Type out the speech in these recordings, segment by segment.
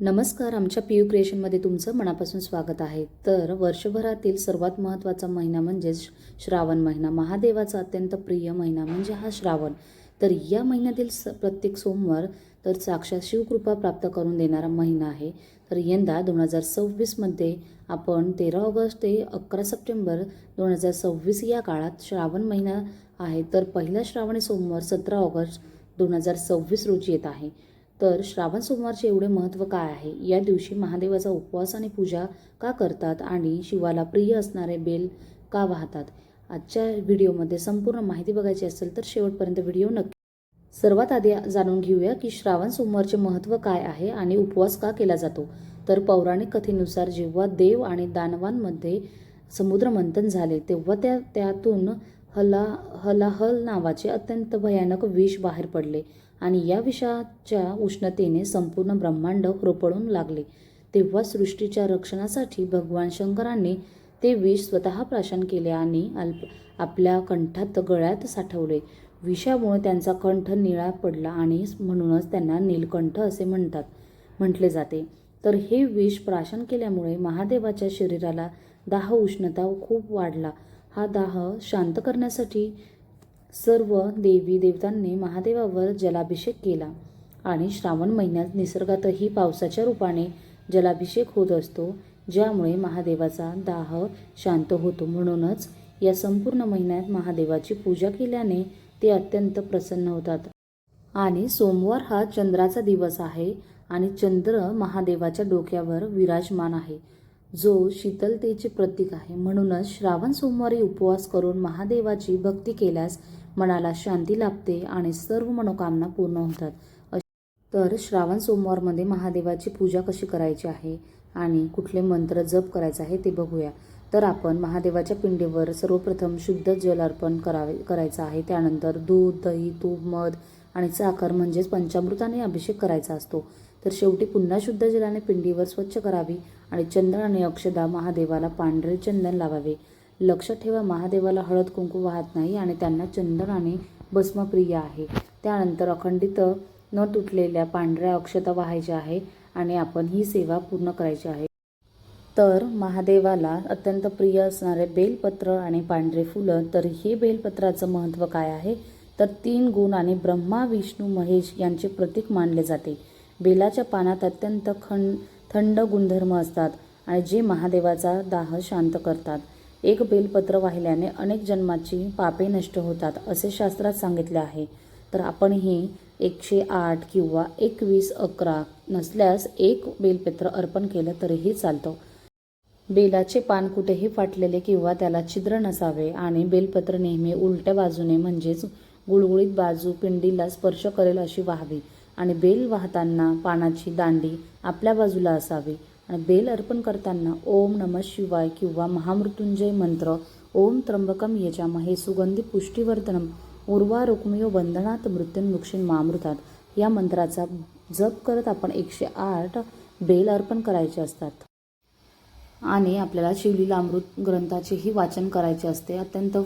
नमस्कार. आमच्या P U क्रिएशनमध्ये तुमचं मनापासून स्वागत आहे. तर वर्षभरातील सर्वात महत्त्वाचा महिना म्हणजेच श्रावण महिना. महादेवाचा अत्यंत प्रिय महिना म्हणजे हा श्रावण. तर या महिन्यातील प्रत्येक सोमवार तर साक्षात शिवकृपा प्राप्त करून देणारा महिना आहे. तर यंदा 2026मध्ये आपण 13 ऑगस्ट ते 11 सप्टेंबर 2026 या काळात श्रावण महिना आहे. तर पहिला श्रावणी सोमवार 17 ऑगस्ट 2026 रोजी येत आहे. तर श्रावण सोमवारचे एवढे महत्त्व काय आहे? या दिवशी महादेवाचा उपवास आणि पूजा का करतात आणि शिवाला प्रिय असणारे बेल का वाहतात? आजच्या व्हिडिओमध्ये संपूर्ण माहिती बघायची असेल तर शेवटपर्यंत व्हिडिओ नक्की. सर्वात आधी जाणून घेऊया की श्रावण सोमवारचे महत्त्व काय आहे आणि उपवास का केला जातो. तर पौराणिक कथेनुसार जेव्हा देव आणि दानवांमध्ये समुद्रमंथन झाले तेव्हा त्यातून हलाहल नावाचे अत्यंत भयानक विष बाहेर पडले आणि या विषाच्या उष्णतेने संपूर्ण ब्रह्मांड होरपळून लागले. तेव्हा सृष्टीच्या रक्षणासाठी भगवान शंकरांनी ते विष स्वतः प्राशन केले आणि आपल्या कंठात गळ्यात साठवले. विषामुळे त्यांचा कंठ निळा पडला आणि म्हणूनच त्यांना नीलकंठ असे म्हटले जाते. तर हे विष प्राशन केल्यामुळे महादेवाच्या शरीराला दाह उष्णता खूप वाढला. हा दाह शांत करण्यासाठी सर्व देवी देवतांनी महादेवावर जलाभिषेक केला आणि श्रावण महिन्यात निसर्गातही पावसाच्या रूपाने जलाभिषेक होत असतो, ज्यामुळे महादेवाचा दाह शांत होतो. म्हणूनच या संपूर्ण महिन्यात महादेवाची पूजा केल्याने ते अत्यंत प्रसन्न होतात. आणि सोमवार हा चंद्राचा दिवस आहे आणि चंद्र महादेवाच्या डोक्यावर विराजमान आहे, जो शीतलतेचे प्रतीक आहे. म्हणूनच श्रावण सोमवारी उपवास करून महादेवाची भक्ती केल्यास मनाला शांती लाभते आणि सर्व मनोकामना पूर्ण होतात. तर श्रावण सोमवारमध्ये महादेवाची पूजा कशी करायची आहे आणि कुठले मंत्र जप करायचे आहे ते बघूया. तर आपण महादेवाच्या पिंडीवर सर्वप्रथम शुद्ध जल अर्पण करायचं आहे. त्यानंतर दूध, दही, तूप, मध आणि साखर म्हणजेच पंचामृताने अभिषेक करायचा असतो. तर शेवटी पुन्हा शुद्ध जलाने पिंडीवर स्वच्छ करावी आणि चंदन आणि अक्षदा महादेवाला पांढरे चंदन लावावे. लक्षात ठेवा, महादेवाला हळद कुंकू वाहत नाही आणि त्यांना चंदन आणि भस्म प्रिय आहे. त्यानंतर अखंडित न तुटलेल्या पांढऱ्या अक्षता वाहायच्या आहे आणि आपण ही सेवा पूर्ण करायची आहे. तर महादेवाला अत्यंत प्रिय असणारे बेलपत्र आणि पांढरे फुलं. तर हे बेलपत्राचं महत्त्व काय आहे? तर 3 गुण आणि ब्रह्मा, विष्णू, महेश यांचे प्रतीक मानले जाते. बेलाच्या पानात अत्यंत थंड गुणधर्म असतात आणि जे महादेवाचा दाह शांत करतात. एक बेलपत्र वाहिल्याने अनेक जन्माची पापे नष्ट होतात असे शास्त्रात सांगितले आहे. तर आपणही 108 किंवा 2111 नसल्यास एक बेलपत्र अर्पण केलं तरीही चालतं. बेलाचे पान कुठेही फाटलेले किंवा त्याला छिद्र नसावे आणि बेलपत्र नेहमी उलट्या बाजूने म्हणजेच गुळगुळीत बाजू पिंडीला स्पर्श करेल अशी व्हावी आणि बेल वाहताना पानाची दांडी आपल्या बाजूला असावी. आणि बेल अर्पण करताना ओम नमः शिवाय किंवा महामृत्युंजय मंत्र, ओम त्र्यंबकम यजामहे सुगंधी पुष्टिवर्धनम उर्वारुक्मियो बंधनात मृत्युन्मुक्षीन् मामृतात या मंत्राचा जप करत आपण 108 बेल अर्पण करायचे असतात. आणि आपल्याला शिवलीलामृत ग्रंथाचेही वाचन करायचे असते. अत्यंत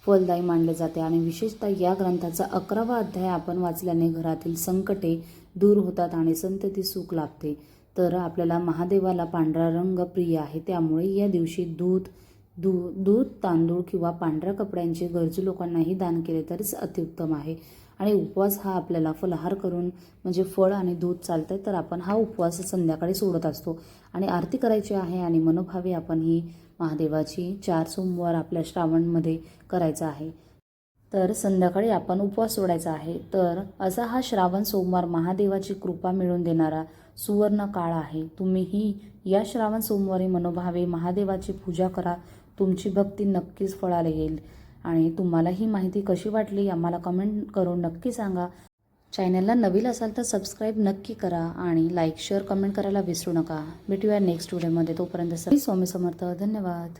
फलदायी मानले जाते आणि विशेषतः या ग्रंथाचा 11वा अध्याय आपण वाचल्याने घरातील संकटे दूर होतात आणि संतती सुख लाभते. तर आपल्याला महादेवाला पांढरा रंग प्रिय आहे, त्यामुळे या दिवशी दूध, तांदूळ किंवा पांढऱ्या कपड्यांचे गरजू लोकांनाही दान केले तरीच अतिउत्तम आहे. आणि उपवास हा आपल्याला फलाहार करून म्हणजे फळ आणि दूध चालतंय, तर आपण हा उपवास संध्याकाळी सोडत असतो आणि आरती करायची आहे आणि मनोभावे आपण ही महादेवाची 4 सोमवार आपल्या श्रावणमध्ये करायचा आहे. तर संध्याकाळी आपण उपवास सोडायचा आहे. तर असा हा श्रावण सोमवार महादेवाची कृपा मिळवून देणारा सुवर्ण काळ आहे. तुम्हीही या श्रावण सोमवारी मनोभावे महादेवाची पूजा करा. तुमची भक्ती नक्कीच फळाला येईल. आणि तुम्हाला ही माहिती कशी वाटली आम्हाला कमेंट करून नक्की सांगा. चॅनलला नवीन असाल तर सबस्क्राईब नक्की करा आणि लाईक, शेअर, कमेंट करायला विसरू नका. भेटूया नेक्स्ट व्हिडिओमध्ये. तोपर्यंत स्वामी समर्थ. धन्यवाद.